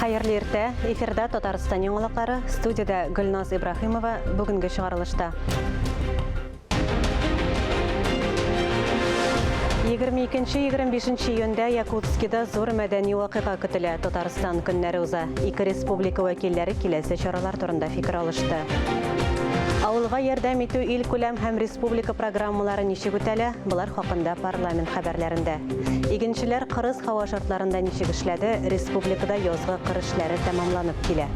Хайырлы иртә, эфирда Татарстан яңалыклары, студияда Гөлназ Ибрахимова, бүгенге чыгарылышта. 22-25 июньдә Якутскида зур мәдәни вакыйга көтелә. Татарстан көннәре уза. Ике республика вәкилләре киләсе чаралар турында фикер алышты. Авылга ярдәм итү ил күләм һәм республика программалары ничек үтәлә? Булар хакында парламент хәбәрләрендә. Игенчеләр кырыс һава шартларында ничек эшләде? Республикада язгы кыр эшләре тәмамланып килә.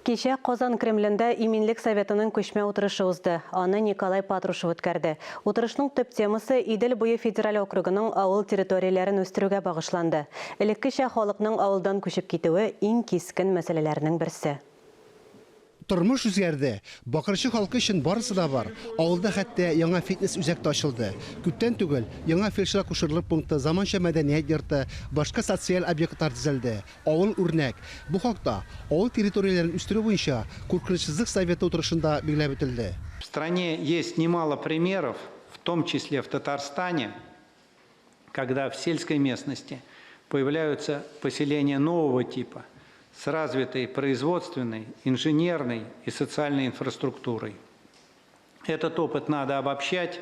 Кичә Казан Кремлендә Иминлек Советының күчмә утырышы узды. Аны Николай Патрушев үткәрде. Утырышның төп темасы Идел буе федераль округының авыл территорияләрен үстерүгә багышланды. Элеккечә халыкның авылдан күчеп китүе иң кискен мәсьәләләрнең берсе. Тормыш үзгәрде. Бакырчы халкы өчен барысы да бар. Авылда хәтта яңа фитнес үзәк ачылды. Күптән түгел яңа фельдшер акушерлык пункты, заманча мәдәният йорты, башка социаль объектлар төзелде. Авыл үрнәк. Бу хакта авыл территорияләрен үстерү буенча Күркенчелек советы утырышында билгеләп үтелде. В стране есть немало примеров, в том числе в Татарстане, когда в сельской местности появляются поселения нового типа, с развитой производственной, инженерной и социальной инфраструктурой. Этот опыт надо обобщать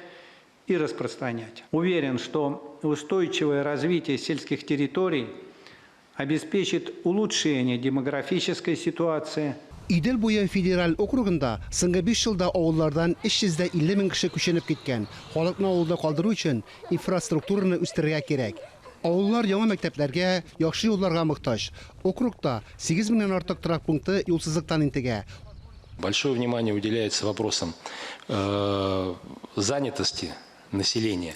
и распространять. Уверен, что устойчивое развитие сельских территорий обеспечит улучшение демографической ситуации. Идел буе федераль округында соңгы 5 елда авыллардан 350 мең кеше күченеп киткән. Халыкны авылда калдыру өчен инфраструктураны үстерергә кирәк. Авыллар яңа мәктәпләргә, яхшы юлларга мохтаҗ. Округта 8 меңнән артык торак пункты юлсызлыктан интегә. Большое внимание уделяется вопросам занятости населения.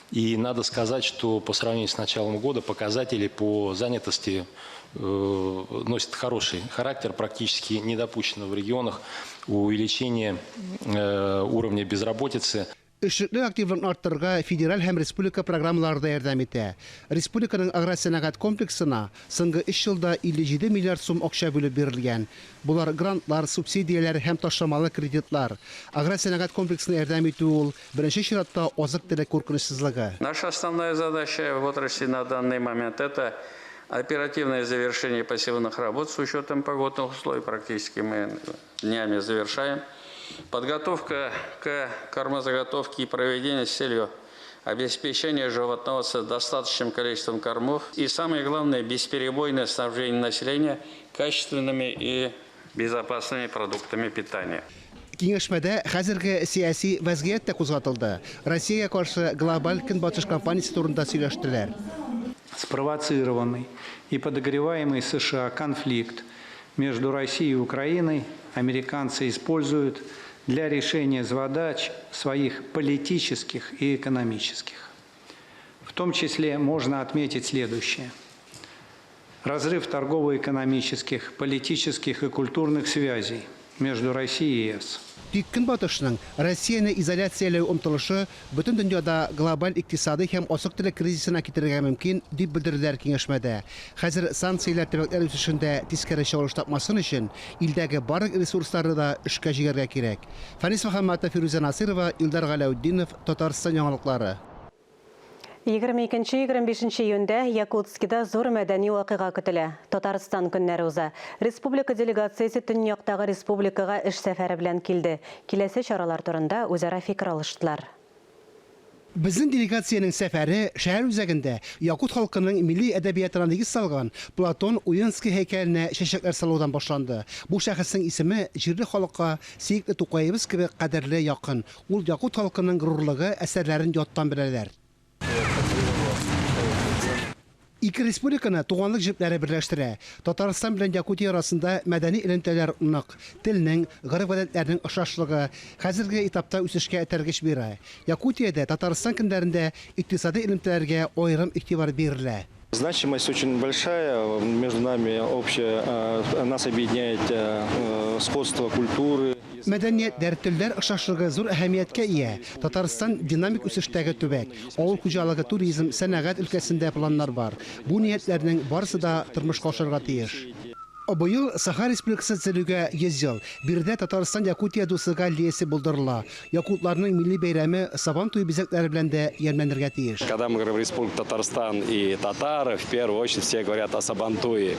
И надо сказать, что по сравнению с началом года показатели по занятости носят хороший характер, практически не допущено в регионах увеличения уровня безработицы. Эшлекле активлыгын арттырырга федераль һәм республика программаларында ярдәм итә. Республиканың агросәнәгать комплексына соңгы 3 елда 57 миллиард сум акча бүлеп бирелгән. Булар грантлар, субсидияләр һәм ташламалы кредитлар. Агросәнәгать комплексына ярдәм итү ул беренче чиратта азык-төлек куркынычсызлыгы. Наша основная задача в отрасли на данный момент – это оперативное завершение посевных работ с учетом погодных условий. Практически мы днями завершаем. Подготовка к кормозаготовке и проведение с целью обеспечения животноводства достаточным количеством кормов. И самое главное – бесперебойное снабжение населения качественными и безопасными продуктами питания. Киңәшмәдә хәзерге сияси вазгыять та кузгатылды. Россиягә каршы глобаль көнбатыш кампаниясе турында сөйләштеләр. Спровоцированный и подогреваемый США конфликт между Россией и Украиной американцы используют для решения задач своих политических и экономических. В том числе можно отметить следующее. Разрыв торгово-экономических, политических и культурных связей между Россией и ЕС. Тик көнбатышның Россияны изоляцияләү омтылышы бөтен дөньяда глобаль икътисади һәм азык-төлек кризисына китерергә мөмкин дип белдерделәр киңәшмәдә. Хәзер санкцияләр төбәкләр үсешендә тискәре чыгыш тапмасын өчен илдәге барлык ресурсларны да эшкә җигәргә кирәк. Фанис Мөхәммәтов, Фируза Насирова, Илдар Галәүддинов, Татарстан яңалыклары. 22-25 июньдә Якутскида зур мәдәни вакыйга көтелә. Татарстан көннәре уза. Республика делегациясе төньяктагы республикага эш сәфәре белән килде. Киләсе чаралар турында үзара фикер алыштылар. Безнең делегациянең сәфәре шәһәр үзәгендә якут халкының милли әдәбиятына нигез салган Платон Уенский һәйкәленә чәчәкләр салудан башланды. Бу шәхеснең исеме җирле халыкка Сейетле Тукаебыз кебек кадерле якын. Ул якут халкының горурлыгы, әсәрләрен яттан беләләр. Ике республиканы туганлык җепләре берләштерә. Татарстан белән Якутия арасында мәдәни элемтәләр нык, телнең, гореф-гадәтләрнең охшашлыгы хәзерге этапта үсешкә этәргеч бирә. Якутиядә Татарстан көндәрендә икътисади элемтәләргә аерым игътибар бирелә. Значимость очень большая, между нами общая, нас объединяет сходство культуры. Мәдәният, дәртләр охшашлыгы зур әһәмияткә ия. Татарстан динамик үсештәге төбәк. Авыл хуҗалыгы, туризм, сәнәгать өлкәсендә планнар бар. Бу ниятләрнең барысы да тормышка ашырга тиеш. Быйыл Саха Республикасы төзелүгә 100 ел. Бирдә Татарстан Якутия дуслыгы аллеясы булдырыла. Якутларның милли бәйрәме Сабан туй бизәкләре белән дә ямьләнергә тиеш. Когда мы говорим Республика Татарстан и татары, в первую очередь все говорят о Сабантуе.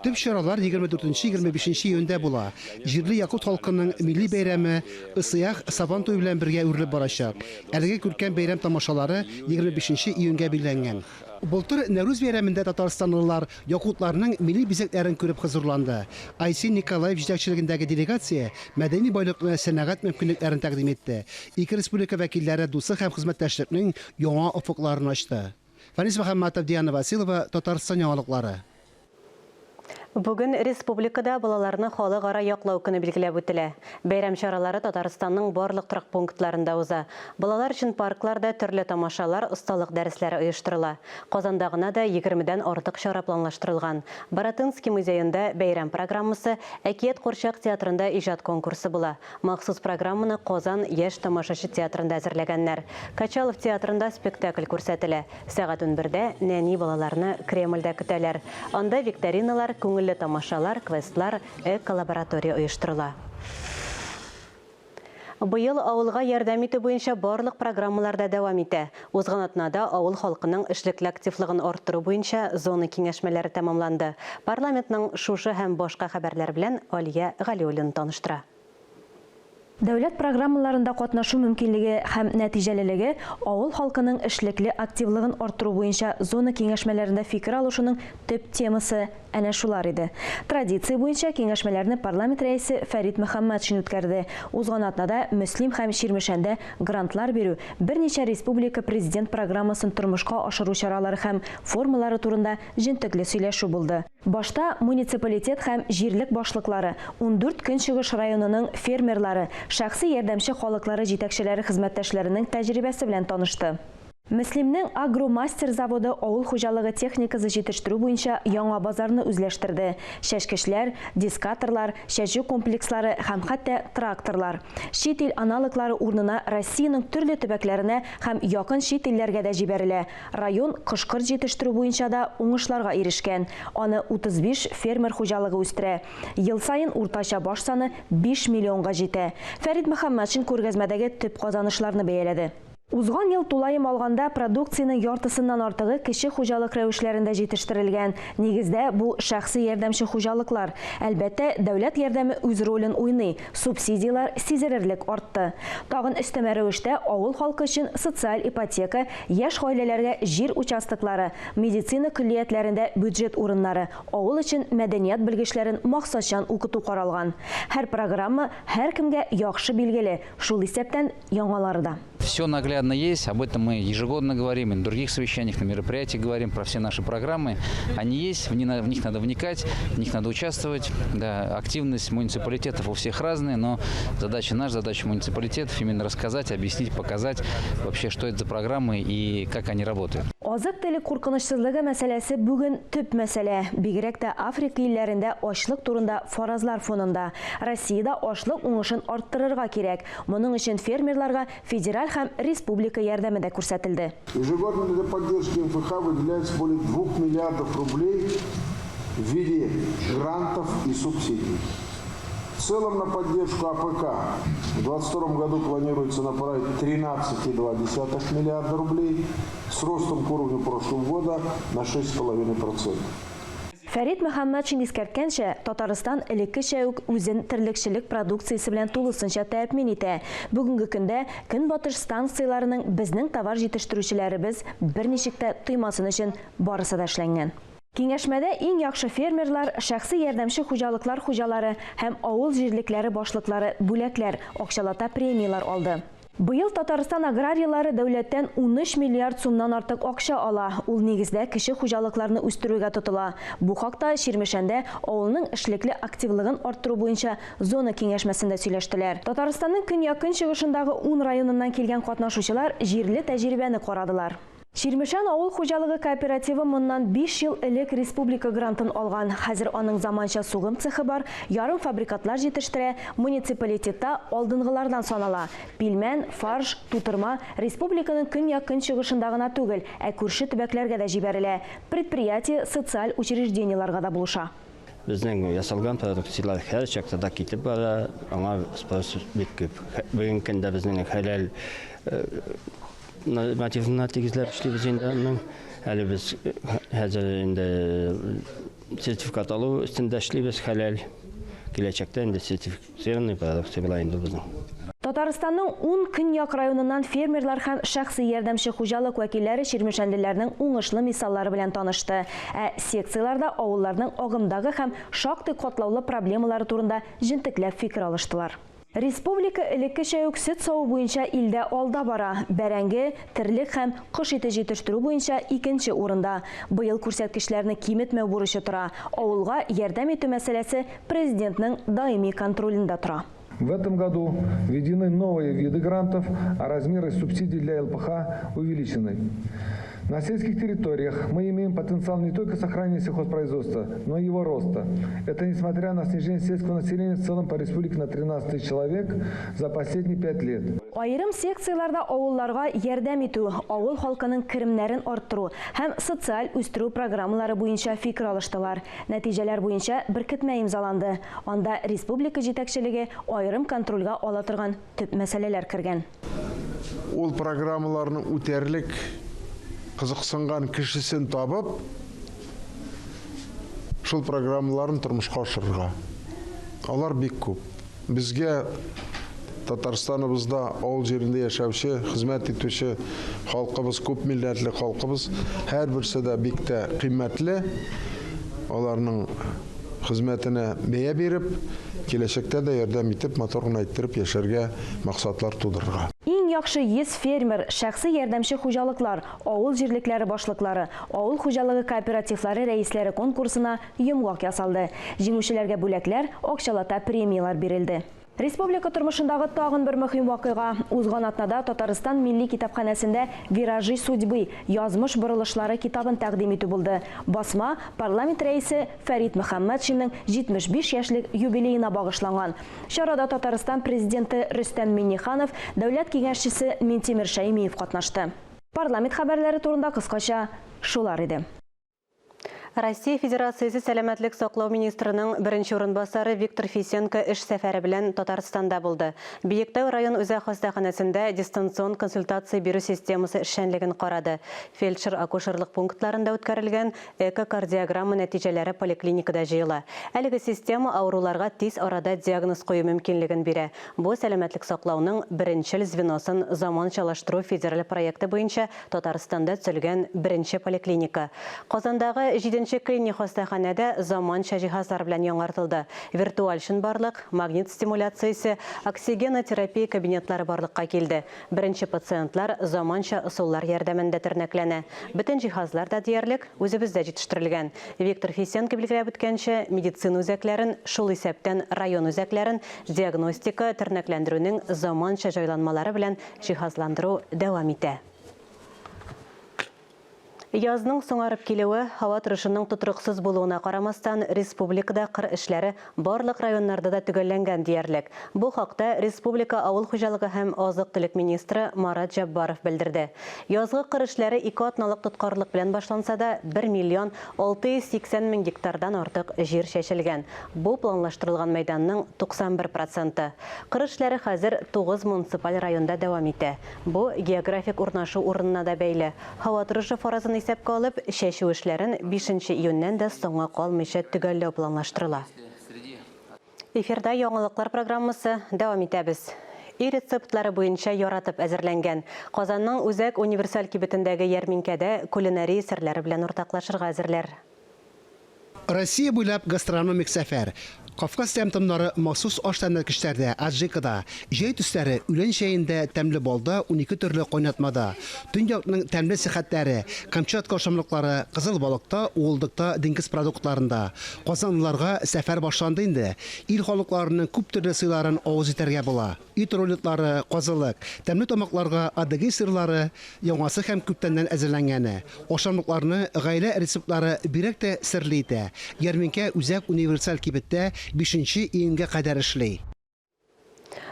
Төп чаралар 24-25 июньдә була. Җирле якут халкының милли бәйрәме Ысыях Сабан туй белән бергә үрелеп барачак. Әлеге күркәм бәйрәм тамашалары 25 июньгә билгеләнгән. Былтыр Нәүрүз бәйрәмендә татарстанлылар якутларның милли бизәкләрен күреп хозурланды. Айсин Николаев җитәкчелегендәге делегация мәдәни байлыкны, сәнәгать мөмкинлекләрен тәкъдим итте. Ике республика вәкилләре дуслык һәм хезмәттәшлекнең яңа офыкларын ачты. Фанис Мөхәммәтов, Диана Василова, Татарстан яңалыклары. Бүген республикада балаларны халыкара яклау көне билгеләп үтелә. Бәйрәм чаралары Татарстанның барлык торак пунктларында уза. Балалар өчен паркларда төрле тамашалар, осталык дәресләре оештырыла. Казанда гына да 20дән артык чара планлаштырылган. Баратынский музеенда бәйрәм программасы, Әкият Курчак театрында иҗат конкурсы була. Махсус программаны Казан яшь тамашачы театрында әзерләгәннәр. Качалов театрында спектакль күрсәтелә. Сәгать 11дә нәни балаларны Кремльдә көтәләр. Анда викториналар, күңелле тамашалар, квестлар, эко-лаборатория оештырыла. Быел авылга ярдәм итү буенча барлык программаларда дәвам итә. Узган атнада авыл халкының эшлекле активлыгын арттыру буенча зона киңәшмәләре тәмамланды. Парламентның шушы һәм башка хәбәрләр белән Алия Галиуллин таныштыра. Дәүләт программаларында катнашу мөмкинлеге һәм нәтиҗәлелеге авыл халкының эшлекле активлыгын арттыру буенча зона киңәшмәләрендә фикер алышуның төп темасы әнә шулар иде. Традиция буенча киңәшмәләрне парламент рәисе Фәрит Мөхәммәтшин үткәрде. Узган атнада Мөслим һәм Ширмешәндә грантлар бирү, берничә республика президент программасын тормышка ашыру чаралары һәм формалары турында җентекле сөйләшү булды. Башта муниципалитет һәм җирлек башлыклары, 14 Көнчыгыш районының фермерлары, шәхси ярдәмче халыклары җитәкчеләре хезмәттәшләренең тәҗрибәсе белән танышты. Мөслимнең агромастер заводы авыл хуҗалыгы техникасы җитештерү буенча яңа базарны үзләштерде. Чәчкечләр, дискаторлар, чәчү комплекслары һәм хәтта тракторлар. Чит ил аналоглары урынына Россиянең төрле төбәкләренә һәм якын чит илләргә дә җибәрелә. Район кышкырт җитештерү буенча да уңышларга ирешкән. Аны 35 фермер хуҗалыгы үстерә. Ел сайын уртача баш саны 5 миллионга җитә. Фәрит Мөхәммәтшин күргәзмәдәге төп казанышларны бәяләде. Узган ел тулайым алганда продукцияның яртысыннан артыгы кече хуҗалык рәвешләрендә җитештерелгән. Нигездә бу шәхси ярдәмче хуҗалыклар. Әлбәттә, дәүләт ярдәме үз ролен уйный. Субсидиялар сизелерлек артты. Тагын өстәмә рәвештә авыл халкы өчен социаль ипотека, яшь гаиләләргә җир участоклары, медицина көллиятләрендә бюджет урыннары, авыл өчен мәдәният белгечләрен максатчан укыту каралган. Һәр программа һәркемгә яхшы билгеле. Шул исәптән яңалары да. Все наглядно есть, об этом мы ежегодно говорим, и на других совещаниях, на мероприятиях говорим про все наши программы. Они есть, в них надо вникать, в них надо участвовать. Да, активность муниципалитетов у всех разная, но задача муниципалитетов именно рассказать, объяснить, показать вообще, что это за программы и как они работают. Азык-төлек куркынычсызлыгы мәсьәләсе бүген төп мәсьәлә. Бигрәк тә Африка илләрендә ачлык турында фаразлар фонында. Россиядә ачлык уңышын арттырырга кирәк. Моның өчен фермерларга федераль һәм республика ярдәме дә күрсәтелде. Ежегодно для поддержки МФХ выделяется более 2 миллиардов рублей в виде грантов и субсидий. В целом на поддержку АПК в 2022 году планируется направить 13,2 миллиарда рублей с ростом к уровню прошлого года на 6,5%. Фәрит Мөхәммәтшин искәрткәнчә, Татарстан элеккечә үк үзен терлекчелек продукциясе белән тулысынча тәэмин итә. Бүгенге көндә көнбатыш станцияларының безнең товар җитештерүчеләребез берничек тә тоймасын өчен барысы да эшләнгән. Киңәшмәдә иң яхшы фермерлар, шәхси ярдәмче хуҗалыклар хуҗалары һәм авыл җирлекләре башлыклары бүләкләр, акчалата премиялар алды. Быел Татарстан аграриялары дәүләттән 13 миллиард сумнан артык акча ала. Ул нигездә кече хуҗалыкларны үстерүгә тотыла. Бу хакта Ширмешәндә авылның эшлекле активлыгын арттыру буенча зона киңәшмәсендә сөйләштеләр. Татарстанның көньяк чыгышындагы 10 районыннан килгән катнашучылар җирле тәҗрибәне карадылар. Ширмешән авыл хуҗалыгы кооперативы моннан 5 ел элек республика грантын алган. Хәзер аның заманча сугым цехы бар, ярым фабрикатлар җитештерә, муниципалитетта алдынгылардан санала. Пилмән, фарш, тутырма республиканың көньяк чыгышында гына түгел, ә күрше төбәкләргә дә җибәрелә. Предприятие, социаль учреждениеларга да булыша. Безнең ясалган продукциялар һәр чакта китеп бара, аңа спрос бик күп. Бүгенге көндә безнең хәләл нормативлар тигезләр эшлибез инде. Әле без хәзер инде сертификат алу өстендә эшлибез хәләл. Киләчәктә инде сертифицированный продукция була инде безнең. Татарстанның 10 көньяк районыннан фермерлар һәм шәхси ярдәмче хуҗалык вәкилләре чирмешәнлеләрнең уңышлы мисаллары белән танышты. Секцияларда авылларның агымдагы һәм шактый катлаулы проблемалары турында җентекләп фикер алыштылар. Республика элеккечә үк сөт саву буенча илдә алда бара. Бәрәңге, терлек һәм кош ите җитештерү буенча 2нче урында. Быел күрсәткечләрне киметмәү бурычы тора. Авылга ярдәм итү мәсьәләсе президентның даими контролендә тора. В этом году введены новые виды грантов, а размеры субсидий для ЛПХ увеличены. На сельских территориях мы имеем потенциал не только сохранения сельхозпроизводства, но и его роста. Это несмотря на снижение сельского населения в целом по республике на 13 тысяч человек за последние 5 лет. Айрым секцияларда авылларга ярдәм итү, авыл халкының керемнәрен арттыру һәм социаль үстерү программалары буенча фикер алыштылар. Нәтиҗәләр буенча беркетмә имзаланды. Анда республика җитәкчелеге айрым контрольгә ала торган төп мәсьәләләр кергән. Ул программаларның үтәрлек кызыксынган кешесен табып, шул программаларын тормышка ашырырга. Алар бик күп. Безгә Татарстаныбызда авыл җирендә яшәүче, хезмәт итүче халкыбыз, күп милләтле халкыбыз, һәрберсе дә бик тә кыйммәтле. Аларның хезмәтенә бәя биреп, киләчәктә дә ярдәм итеп, мотор гына иттереп яшәргә максатлар тудырырга. Иң яхшы 100 фермер, шәхси ярдәмче хуҗалыклар, авыл җирлекләре башлыклары, авыл хуҗалыгы кооперативлары рәисләре конкурсына йомгак ясалды. Җиңүчеләргә бүләкләр, акчалата премиялар бирелде. Республика тормышындагы тагын бер мөһим вакыйга. Узган атнада Татарстан Милли китапханәсендә «Виражи судьбы» язмыш борылышлары китабын тәкъдим итү булды. Басма парламент рәисе Фәрит Мөхәммәтшинның 75 яшьлек юбилеена багышланган. Чарада Татарстан президенты Рөстәм Миңнеханов, дәүләт киңәшчесе Минтимер Шәймиев катнашты. Парламент хәбәрләре турында кыскача шулар иде. Россия Федерациясе сәламәтлек саклау министрының беренче урынбасары Виктор Фисенко эш сәфәре белән Татарстанда булды. Биектау район үзәк хастаханәсендә дистанцион консультация бирү системасы эшчәнлеген карады. Фельдшер-акушерлык пунктларында үткәрелгән экокардиограмма нәтиҗәләре поликлиникада җыела. Әлеге система авыруларга тиз арада диагноз кую мөмкинлеген бирә. Бу сәламәтлек саклауның беренчел звеносын заманчалаштыру федераль проекты буенча Татарстанда төзелгән беренче поликлиника. Казандагы 7 клиник хастаханәдә заманча җиһазлар белән яңартылды. Виртуаль шынбарлык, магнит стимуляциясе, оксигенотерапия кабинетлары барлыкка килде. Беренче пациентлар заманча ысуллар ярдәмендә тернәкләнә. Бөтен җиһазлар да диярлек үзебездә җитештерелгән. Виктор Фисенко билгеләп үткәнчә, медицина үзәкләрен, шул исәптән район үзәкләрен диагностика тернәкләндерүнең заманча җайланмалары белән җиһазландыру дәвам итә. Язның соңарып килеуе, һава торышының тотрыксыз булуына карамастан, республикада кыр эшләре барлык районнарда да төгәлләнгән диярлек. Бу хакта республика авыл хуҗалыгы һәм азык-төлек министры Марат Җаббаров белдерде. Язгы кыр эшләре 2 атналык тоткарлык белән башланса да, 1 миллион 680 мең гектардан артык җир чәчелгән. Бу планлаштырылган мәйданның 91%. Кыр эшләре хәзер 9 муниципаль районда дәвам итә. Бу географик урнашу урынына да бәйле. Һава торышы фаразын исәпкә алып, чәчү эшләрен 5 июньнән дә соңга калмыйча төгәлләү планлаштырыла. Эфирда яңалыклар программасы дәвам итәбез. И рецептлары буенча яратып әзерләнгән. Казанның үзәк универсаль кибетендәге ярминкәдә кулинария серләре белән уртаклашырга әзерләр. Россия буйлап гастрономик сәфәр. Кавказ тәмтомнары махсус аш тәмләткечләрдә, аджикада, җәй төсләре, үлән чәендә, тәмле балда, 12 төрле кайнатмада. Төньякның тәмле сихәтләре, Камчатка ашамлыклары, кызыл балыкта, уылдыкта, диңгез продуктларында. Казанлыларга сәфәр башланды инде. Ил халыкларының күп төрле сыйларын авыз итәргә була. Ит рулетлары, казылык, тәмле тамакларга адыгый сырлары, яңасы һәм күптәннән әзерләнгәне. Ашамлыкларны гаилә рецептлары бирәк тә серле итә. Ярминкә үзәк универсаль кибеттә 5 июньгә кадәр эшли.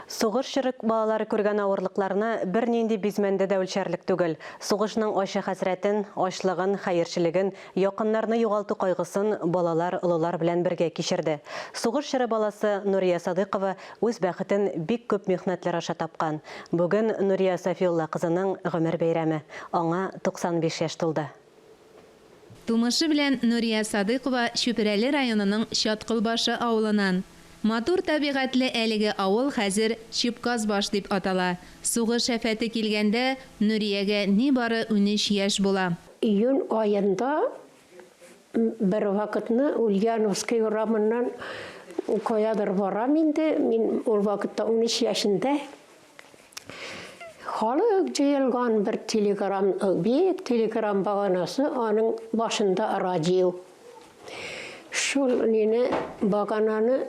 Сугыш чырык балалары көргән авырлыкларына бер нинди бизмәндә дә үлчәрлек түгел. Сугышның ачы хәсрәтен, ачлыгын, хәерчелеген, якыннарны югалту кайгысын балалар, олылар белән бергә кичерде. Сугыш чыры баласы Нурия Садыйкова үз бәхетен бик күп михнәтләр аша тапкан. Бүген Нурия Сафиулла кызының гомер бәйрәме. Аңа 95 яшь тулды. Тумышы белән Нурия Садыйкова Шөпрәле районының Чаткылбашы авылынан. Матур табигатьле әлеге авыл хәзер Чипказбаш дип атала. Сугыш афәте килгәндә Нуриягә ни бары 13 яшь була. Июнь айында бер вакытны Ульяновский урамыннан каядыр барам инде. Мин ул вакытта 13 яшендә. Халык җыелган бер телеграм, бик телеграм баганасы, аның башында радио. Шул нене багананы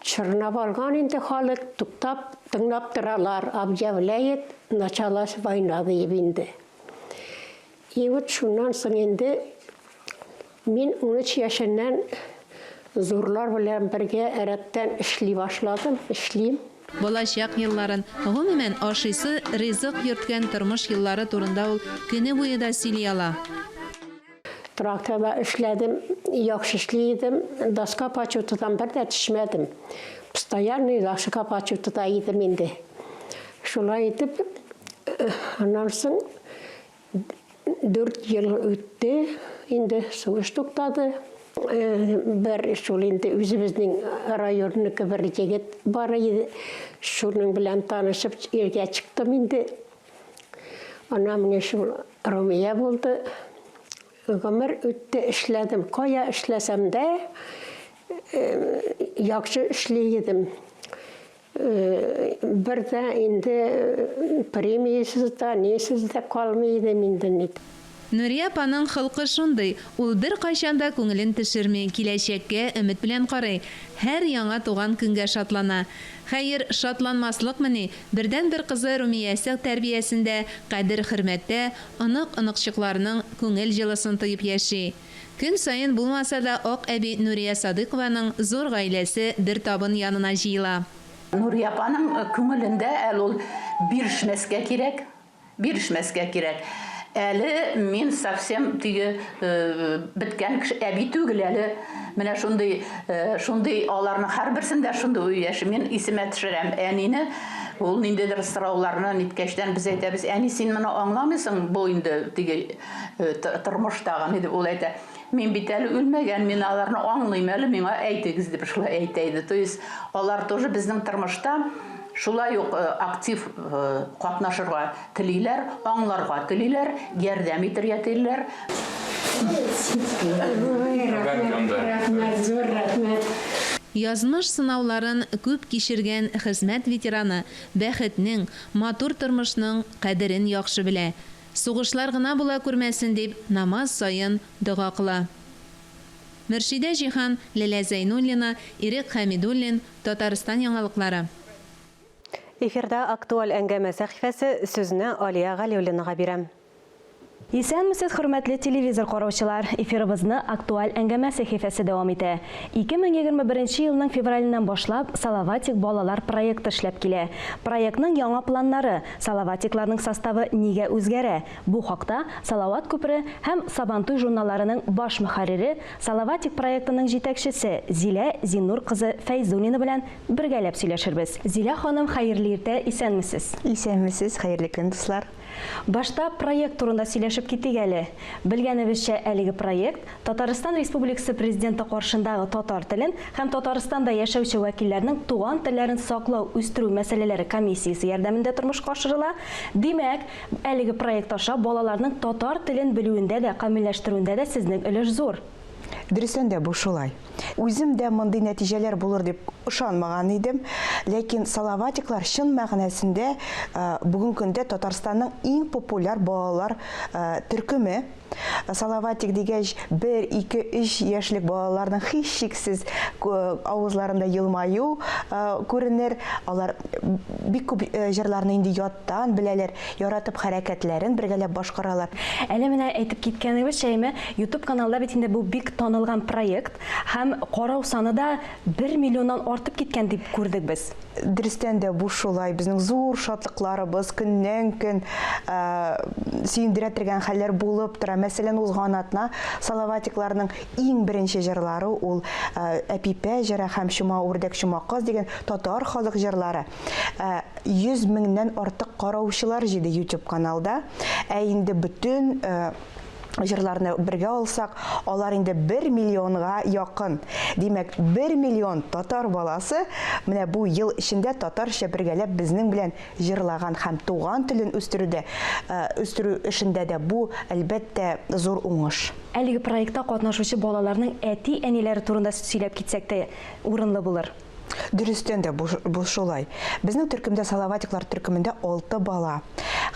чырнап алган инде халык, туктап, тыңлап торалар, объявляет, началась война дип инде. И вот шуннан соң инде мин 13 яшеннән зурлар белән бергә әрәттән эшли башладым, эшлим. Болашак елларын, гомумән ашыйсы ризык йөрткән тормыш еллары турында ул көне буе да сөйли ала. Тракторда эшләдем, яхшы эшлидем, доска почетыдан бер дә төшмәдем. Постоянный доска почетыда идем инде. Шулай итеп, аннан соң 4 ел үтте, инде сугыш туктады. Бер шул инде үзебезнең районныкы бер егет бар иде. Шуның белән танышып иргә чыктым инде. Ана менә шул Румия булды. Гомер үтте, эшләдем. Кая эшләсәм дә яхшы эшли идем. Бер дә инде премиясыз да, несез дә калмый идем инде. Нурия апаның хылкы шундый, ул бер кайчанда күңелен төшерми, киләчәккә өмет белән карый. Һәр яңа туган көнгә шатлана. Хәер, шатланмаслыкмыни, бердән бер кызы Румиясе тәрбиясендә, кадер-хөрмәттә, онык-оныкчыкларның күңел җылысын тоеп яши. Көн сайын булмаса да ак әби Нурия Садыйкованың зур гаиләсе бер табын янына җыела. Нурия апаның күңелендә ул бирешмәскә кирәк, бирешмәскә кирәк. Әле мин совсем тиге биткән әби түгел әле. Менә шундый аларның һәрберсендә шундый яши. Мин исемә төшерәм әнине. Ул ниндидер сорауларны ниткәчтән без әйтәбез. Әни, син моны аңламыйсың бу инде тиге тормыштагы дип ул әйтә. Мин бит әле үлмәгән, мин аларны аңлыйм әле, миңа әйтегез дип шулай әйтәйди. То есть алар тоже безнең тормышта шулай ук актив катнашырга телиләр, аңларга телиләр, ярдәм итәргә телиләр. Язмыш сынауларын күп кичергән хезмәт ветераны бәхетнең, матур тормышның кадерен яхшы белә. Сугышлар гына була күрмәсен дип намаз сайын дуга кыла. Мөршидә Җиһан, Ләлә Зәйнуллина, Ирек Хәмидуллин, Татарстан яңалыклары. Эфирда актуаль әңгәмә сәхифәсе, сүзне Алия Галиуллинага бирәм. Исәнмесез, хөрмәтле телевизор караучылар, эфирыбызны актуаль әңгәмә сәхифәсе дәвам итә. 2021 елның февраленнән башлап Салаватик балалар проекты эшләп килә. Проектның яңа планнары, Салаватикларның составы нигә үзгәрә? Бу хакта Салават күпре һәм Сабантуй журналларының баш мөхәррире, Салаватик проектының җитәкчесе Зилә Зиннур кызы Фәйзуллина белән бергәләп сөйләшербез. Зилә ханым, хәерле иртә, исәнмесез? Исәнмесез, хәерле көн, дуслар. Башта проект турында сөйләшеп киттек әле. Белгәнебезчә, әлеге проект Татарстан Республикасы президенты каршындагы татар телен һәм Татарстанда яшәүче вәкилләрнең туган телләрен саклау, үстерү мәсьәләләре комиссиясе ярдәмендә тормышка ашырыла. Димәк, әлеге проект аша балаларның татар телен белүендә дә, камилләштерүендә дә сезнең өлеш зур. Дөрестән дә бу шулай. Үзем дә мондый нәтиҗәләр булыр дип ышанмаган идем, ләкин Салаватиклар чын мәгънәсендә бүген көндә Татарстанның иң популяр балалар төркеме. Салаватик дигәч 1, 2, 3 яшьлек балаларның һичшиксез авызларында елмаю күренер. Алар бик күп җырларны инде яттан беләләр, яратып хәрәкәтләрен бергәләп башкаралар. Әле менә әйтеп киткәнебез Шәймә, YouTube каналда бит инде бу бик танык танылган проект һәм карау саны да 1 миллионнан артып киткән дип күрдек без. Дөрестән дә бу шулай. Безнең зур шатлыкларыбыз көннән-көн сөендерә торган хәлләр булып тора. Мәсәлән, узган атна Салаватикларның иң беренче җырлары ул Әпипә җыры һәм Шума үрдәк шума кыз дигән татар халык җырлары. 100 меңнән артык караучылар җиде YouTube каналда. Ә инде бүтән җырларны бергә алсак, алар инде 1 миллионга якын. Димәк, 1 миллион татар баласы менә бу ел эчендә татарча бергәләп безнең белән җырлаган һәм туган телен үстерү эшендә дә бу әлбәттә зур уңыш. Әлеге проектта катнашучы балаларның әти-әниләре турында сөйләп китсәк тә урынлы булыр. Дөрестән дә бу шулай. Безнең төркемдә Салаватиклар төркемендә 6 бала.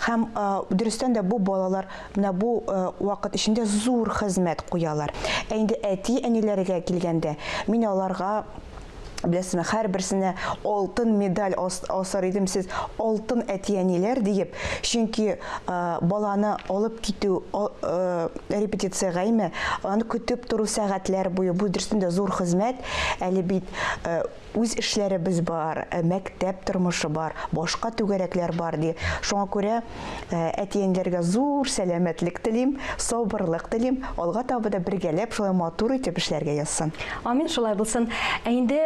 Һәм дөрестән дә бу балалар менә бу вакыт эчендә зур хезмәт куялар. Инде әти-әниләргә килгәндә, мин аларга Беләсезме, һәрберсенә алтын медаль асар идем, сез алтын әти-әниләр диеп, чөнки баланы алып китү репетицияга име, аны көтеп тору сәгатьләр буе бу дөрестән дә зур хезмәт, әле бит үз эшләребез бар, мәктәп тормышы бар, башка түгәрәкләр бар ди. Шуңа күрә әти-әниләргә зур сәламәтлек телим, сабырлык телим, алга таба да бергәләп шулай матур итеп эшләргә язсын. Амин, шулай булсын. Инде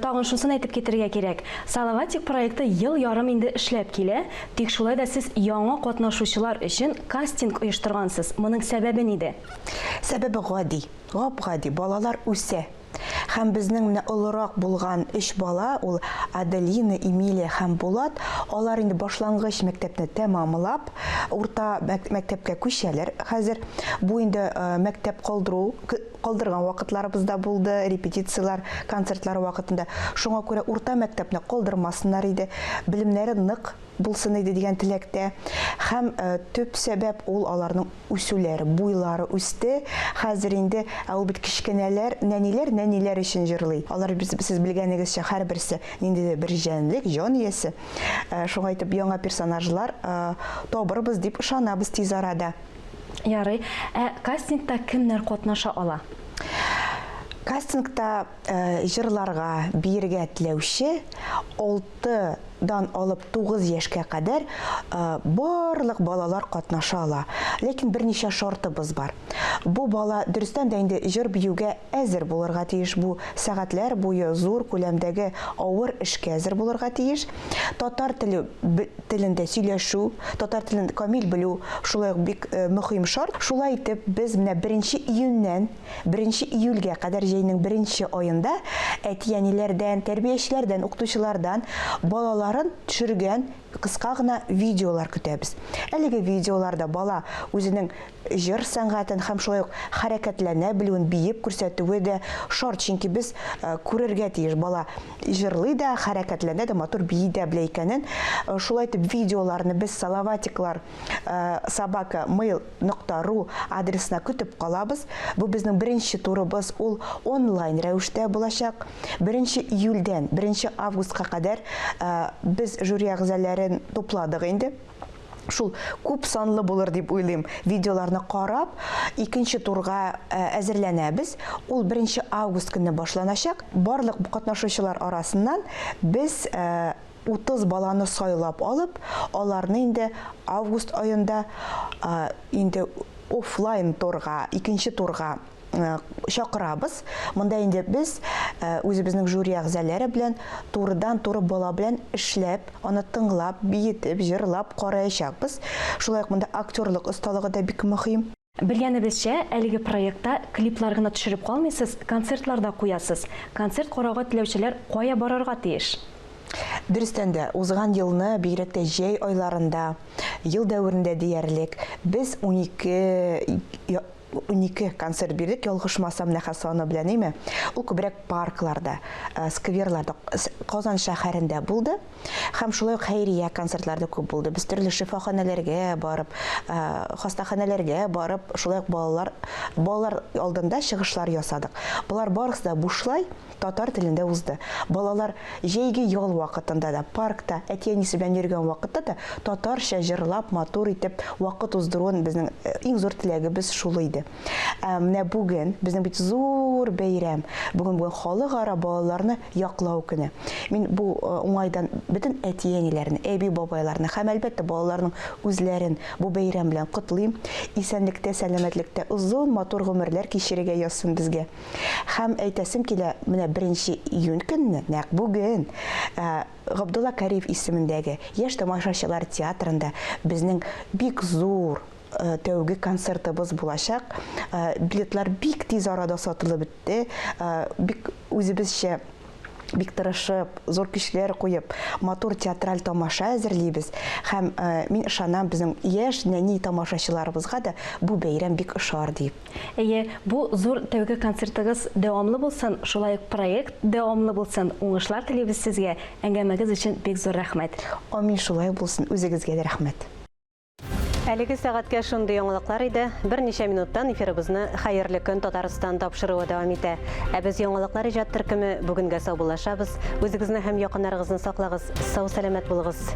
тагын шунысын әйтеп китәргә кирәк. Салаватик проекты ел ярым инде эшләп килә, тик шулай да сез яңа катнашучылар өчен кастинг оештыргансыз. Моның сәбәбе ниде? Сәбәбе гади, балалар үсә. Һәм безнең менә олырак булган 3 бала, ул Аделина, Эмилия һәм Булат, алар инде башлангыч мәктәпне тәмамлап, урта мәктәпкә күчәләр. Хәзер бу инде мәктәп калдырган вакытларыбыз да булды, репетициялар, концертлар вакытында. Шуңа күрә урта мәктәпне калдырмасыннар иде, белемнәре нык булсын иде дигән теләктә. Һәм төп сәбәп ул аларның үсүләре, буйлары үсте. Хәзер инде ул бит кичкенәләр, нәниләр өчен җырлый. Алар сез белгәнегезчә һәрберсе нинди бер җанлык, җан иясе. Шуңа әйтеп, яңа персонажлар табырбыз дип ышанабыз тиз арада. Ярый. Кастингта кемнәр катнаша ала? Кастингта җырларга биргә теләүче 6-дан алып 9 яшькә кадәр барлык балалар катнаша ала. Ләкин берничә шартыбыз бар. Бу бала дөрестән дә инде җыр биюгә әзер булырга тиеш, бу сәгатьләр буе зур күләмдәге авыр эшкә әзер булырга тиеш. Татар телендә сөйләшү, татар телен камил белү шулай бик мөһим шарт. Шулай итеп, без менә 1 июньнән 1 июльгә кадәр җәйнең 1 аенда әти-әниләрдән, тәрбиячеләрдән, укытучылардан балаларын төшергән кыска гына видеолар көтәбез. Әлеге видеоларда бала үзенең җыр сәнгатен һәм шулай ук хәрәкәтләнә белүен биеп күрсәтүе дә шарт, чөнки без күрергә тиеш бала җырлый да, хәрәкәтләнә дә, матур бии дә белә икәнен. Шулай итеп видеоларны без Салаватиклар @mail.ru адресына көтеп калабыз. Бу безнең беренче турыбыз, ул онлайн рәвештә булачак. 1 июльдән 1 августка кадәр без жюри әгъзаларын топладык инде. Шул күп санлы булыр дип уйлыйм. Видеоларны карап, 2нче турга әзерләнәбез. Ул 1 август көнне башланачак. Барлык катнашучылар арасыннан без 30 баланы сайлап алып, аларны инде август аенда инде офлайн турга, 2нче турга чакырабыз. Монда инде без үзебезнең жюри әгъзалары белән турыдан-туры бала белән эшләп, аны тыңлап, биетеп, җырлап караячакбыз. Шулай ук монда актерлык осталыгы да бик мөһим. Белгәнебезчә, әлеге проектта клиплар гына төшереп калмыйсыз, концертларда куясыз. Концерт карауга теләүчеләр кая барырга тиеш? Дөрестән дә узган елны бигрәк тә җәй айларында, ел дәверендә диярлек, без 12 концерт бирдек, ялгышмасам нәхәс саны белән име. Ул күбрәк паркларда, скверларда, Казан шәһәрендә булды. Һәм шулай ук хәйрия концертларда күп булды. Без төрле шифаханәләргә барып, хастаханәләргә барып, шулай ук балалар алдында чыгышлар ясадык. Булар барысы да бушлай татар телендә узды. Балалар җәйге ял вакытында да, паркта, әти-әнисе белән йөргән вакытта да татарча җырлап, матур итеп вакыт уздыруын безнең иң зур теләгебез шул иде. иде. Менә бүген безнең бит зур бәйрәм. Бүген халыкара балаларны яклау көне. Мин бу уңайдан бөтен әти-әниләрне, әби-бабайларны һәм әлбәттә балаларның үзләрен бу бәйрәм белән котлыйм. Исәнлектә, сәламәтлектә узун матур гомерләр кичерергә язсын безгә. Һәм әйтәсем килә, менә 1 июнь көнне, нәкъ бүген, Габдулла Кариев исемендәге Яшь тамашачылар театрында безнең бик зур тәүге концертыбыз булачак. Билетлар бик тиз арада сатылып бетте. Бик үзебезчә бик тырышып, зур көчләр куеп, матур театраль тамаша әзерлибез. Һәм мин ышанам, безнең яшь нәни тамашачыларыбызга да бу бәйрәм бик ошар дип. Бу зур тәүге концертыгыз дәвамлы булсын, шулай ук проект дәвамлы булсын. Уңышлар телибез сезгә. Әңгәмәгез өчен бик зур рәхмәт. Амин, шулай булсын. Үзегезгә дә рәхмәт. Әлеге сәгатькә шундый яңалыклар иде. Берничә минуттан эфирыбызны Хәерле көн Татарстан тапшыруы дәвам итә. Без яңалыклар иҗат төркеме бүгенгә сау булашабыз. Үзегезне һәм якыннарыгызны саклагыз. Сау-сәламәт булыгыз.